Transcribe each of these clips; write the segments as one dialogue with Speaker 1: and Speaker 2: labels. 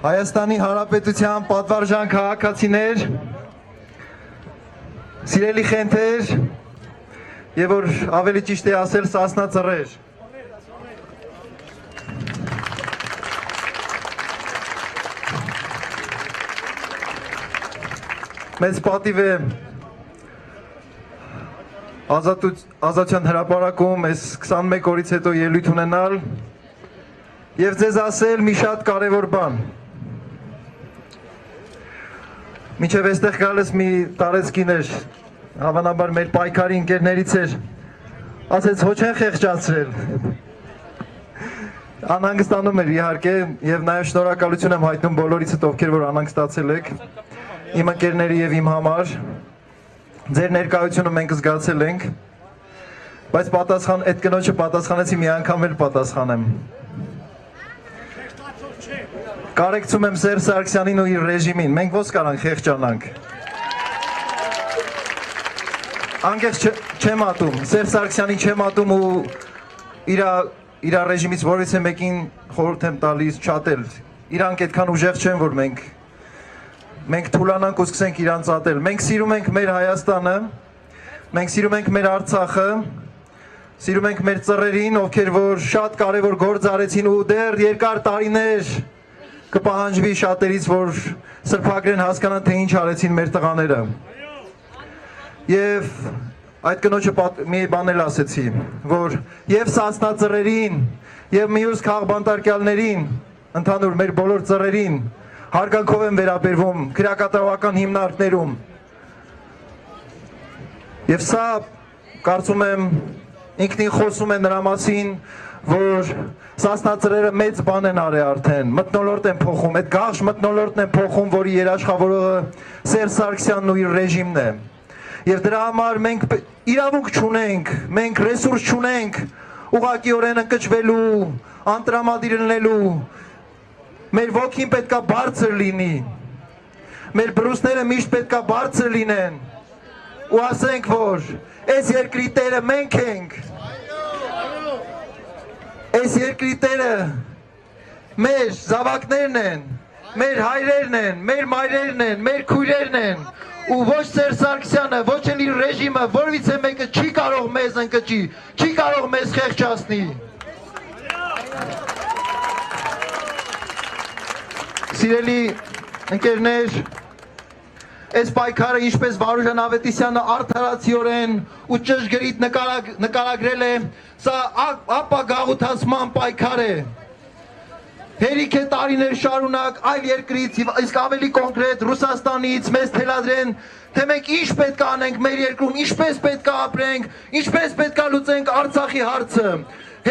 Speaker 1: Հայաստանի Հանրապետության պատվարժան քաղաքացիներ, սիրելի խենթեր, եւ որ ավելի ճիշտ է ասել սասնա ծռեր։ Մեծ պատիվ է Ազատության հրապարակում այս 21 օրից հետո ելույթ ունենալ եւ ձեզ ասել մի շատ կարեւոր բան։ Մինչև այստեղ գալիս մի տարեցկին էր, հավանաբար մեր պայքարի ընկերներից էր, ասեց հո չեն խեղճացրել։ Անհանգստանում էր իհարկե եւ նաեւ շնորհակալություն եմ հայտնում բոլորիցդ, ովքեր որ անհանգստացել եք, իմ ընկերների եւ իմ համար։ Ձեր ներկայությունը մենք զգացել ենք, բայց այդ կնոջը պատասխանեցի մի անգամ էլ պատասխանեմ։ Կարեկցում եմ Սերժ Սարգսյանին ու իր ռեժիմին, մենք ոնց կարանք խեղճանանք։ Անկեղծ չեմ ատում, Սերժ Սարգսյանին չեմ ատում ու իր ռեժիմից որևէ մեկին խորհուրդ եմ տալիս չատել։ Իրանք այդքան ուժեղ չեն, որ մենք թուլանանք ու սկսենք իրանց ատել։ Մենք սիրում ենք մեր Հայաստանը, մենք սիրում ենք մեր Արցախը, սիրում ենք մեր ծռերին, ովքեր որ շատ կարևոր գործ արեցին ու դեռ երկար տարիներ կպահանջվի շատերից, որ սրբագրեն հասկանան, թե ինչ արեցին մեր տղաները։ Եվ այդ կնոջը մի բան էլ ասեցի, որ եւ սասնա ծռերին, եւ մյուս քաղբանտարկյալներին, ընդհանուր մեր բոլոր ծռերին հարգանքով եմ վերաբերվում քրեակատարողական հիմնարկներում։ Եվ սա կարծում եմ ինքնին խոսում է նրա մասին, որ սասնածռերը մեծ բան են արել արդեն, մթնոլորտ են փոխում, այդ գաղշ մթնոլորտն են փոխում, որի երաշխավորողը Սերժ Սարգսյանն ու իր ռեժիմն է։ Եվ դրա համար մենք իրավունք չունենք, մենք ռեսուրս չունենք ուղղակիորեն ընկճվելու, անտրամադիր լինելու։ Մեր ոգին պետքա բարձր լինի, մեր բրուսները միշտ պետքա բարձր լինեն ու ասենք, որ այս երկրի տերը մենք ենք, այս երկրի տերը մեր զավակներն են, մեր հայրերն են, մեր մայրերն են, մեր քույրերն են ու ոչ Սերժ Սարգսյանը, ոչ էլ իր ռեժիմը, որևիցե մեկը չի կարող մեզ ընկճի, չի կարող մեզ խեղճացնի։ Սիրելի ընկերներ, այս պայքարը ինչպես Վարուժան Ավետիսյանը արդարացիորեն ու ճշգրիտ նկարագրել է, սա ապագաղութացման պայքար է։ Հերիք է տարիներ շարունակ այլ երկրից, իսկ ավելի կոնկրետ Ռուսաստանից մեզ թելադրեն, թե մենք ինչ պետք է անենք մեր երկրում, ինչպես պետք է ապրենք, ինչպես պետք է լուծենք Արցախի հարցը։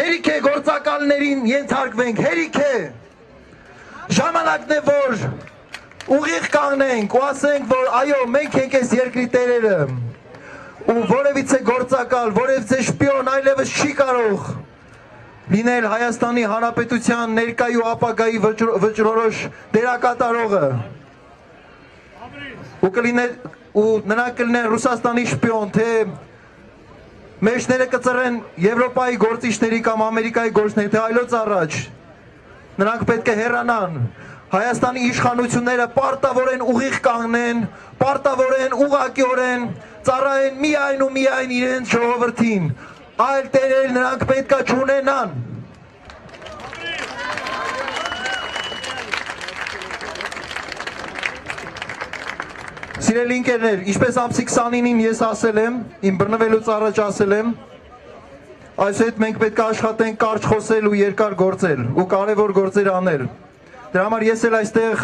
Speaker 1: Հերիք է գործակալներին ենթարկվենք, հերիք է։ Ժամանակն է, որ ուղիղ կանգնենք ու ասենք, որ այո, մենք ենք այս երկրի տերերը ու որևիցե գործակալ, որևիցե շպիոն այլևս չի կարող լինել Հայաստանի Հանրապետության ներկայի ու ապագայի վճռորոշ դերակատարողը ու նրանք կլինեն Ռուսաստանի շպիոն, թե մեջները կծռեն Եվրոպայի գործիչների կամ Ամերիկայի գործիչների, թե այլոց առաջ նրանք պետք է հեռանան։ Հայաստանի իշխանությունները պարտավոր են ուղիղ կանգնեն, պարտավոր են ուղղակիորեն ծառայեն միայն ու միայն իրենց ժողովրդին, այլ տերեր նրանք պետք է չունենան։ Սիրելի ընկերներ, ինչպես ամսի 29-ին ես ասել եմ, իմ բռնվելուց առաջ ասել եմ, այսուհետ մենք պետք է աշխատենք կարճ խոսել ու երկար գործել ու կարևոր գործեր անել։ Դրա համար ես էլ այստեղ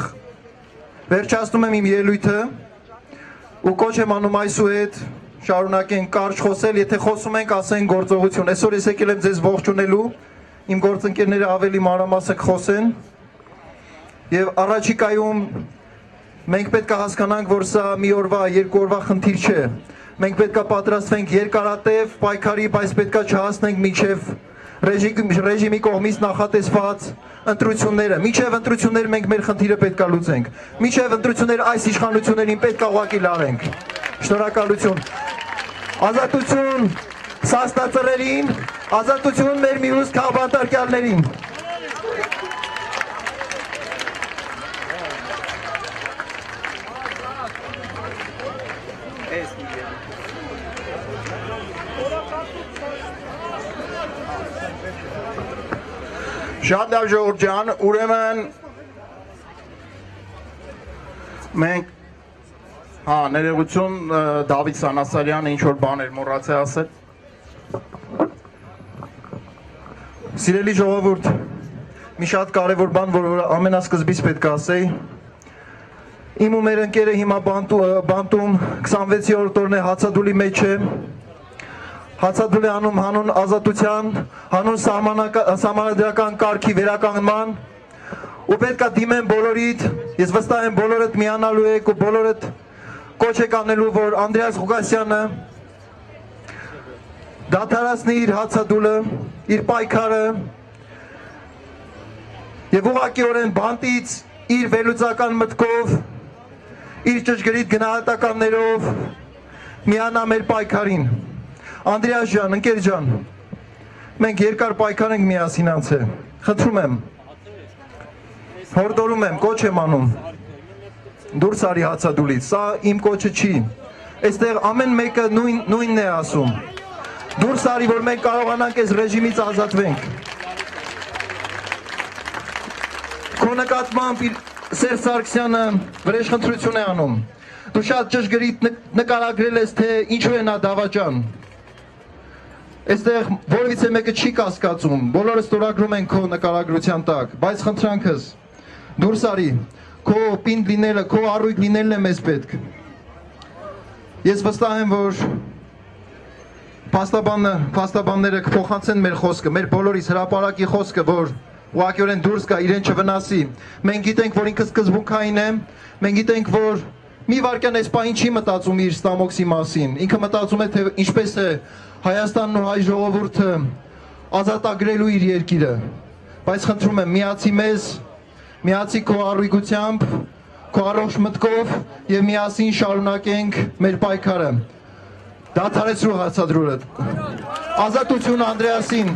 Speaker 1: վերջացնում եմ իմ ելույթը ու կոչ եմ անում այսուհետ շարունակենք կարճ խոսել, եթե խոսում ենք, ասենք գործողություն։ Այսօր ես եկել եմ ձեզ ողջունելու, իմ գործընկերները ավելի մանրամասն խոսեն եւ առաջիկայում մենք պետք է հասկանանք, որ սա մի օրվա, երկու օրվա խնդիր չէ։ Մենք պետք է պատրաստվենք երկարատև պայքարի, բայց պետք է չհասնենք մինչև ռեժիմի կողմից նախատեսված ընտրությունները։ Մինչև ընտրություններ մենք մեր խնդիրը պետք է լուծենք։ Մինչև ընտրություններ այս իշխանություններին պետք է ուղղակի լարենք։ Շնորհակալություն։ Ազատություն սաստածռերին, ազատություն մեր մյուս քաղբանտարկյալներին։
Speaker 2: Շատ լավ ժողովուրդ ջան, ուրեմն մենք ներողություն Դավիթ Սանասարյանը ինչ որ բաներ մոռացել ասել։
Speaker 1: Սիրելի ժողովուրդ, մի շատ կարևոր բան, որ ամենասկզբից պետք է ասեի։ Իմ ու մեր ընկերը հիմա բանտում 26-րդ օրն է հացադուլի մեջ է։ Հացադուլ է անում հանուն ազատության, հանուն սահմանադրական կարգի վերականգնման, ու պետք է դիմեն բոլորիդ, ես վստահ եմ բոլորդ միանալու եք ու բոլորդ կոչ եք անելու, որ Անդրեաս Ղուկասյանը դադարեցնի իր հացադուլը, իր պայքարը եւ ուղղակիորեն բանտից իր վերլուծական մտքով, իր ճշգրիտ գնահատականներով միանա մեր պայքարին։ Անդրեաս ջան, ընկեր ջան, մենք երկար պայքար ենք միասին անցել, խնդրում եմ, հորդորում եմ, կոչ եմ անում, դուրս արի հացադուլից, սա իմ կոչը չի, այստեղ ամեն մեկը նույնն է ասում, դուրս արի, որ մենք կարողանանք այս ռեժիմից ազատվենք։ Քո նկատմամբ Սերժ Սարգսյանը վրեժխնդրություն է անում, դու շատ ճշգրիտ նկարագրել ես, թե ինչու է նա դավաճան։ Այստեղ որևիցե մեկը չի կասկածում, բոլորը ստորագրում են քո նկարագրության տակ, բայց խնդրանքս դուրս արի, քո պինդ լինելը, քո առույգ լինելն է մեզ պետք։ Ես վստահ եմ, որ փաստաբանները կփոխանցեն մեր խոսքը, մեր բոլորիս հրապարակի խոսքը, որ ուղղակիորեն դուրս գա, իրեն չվնասի։ Մենք գիտենք, որ ինքը սկզբունքային է, մենք գիտենք, որ մի վարքյան այս պահին չի մտածում իր ստամոքսի մասին, ինքը մտածում է, թե ինչպես է Հայաստանն ու հայ ժողովուրդը ազատագրելու իր երկիրը, բայց խնդրում եմ, միացի մեզ, միացի քո առույգությամբ, քո առողջ մտքով եւ միասին շարունակենք մեր պայքարը։ Դադարեցրու հացադրուլը։ Ազատություն Անդրեասին։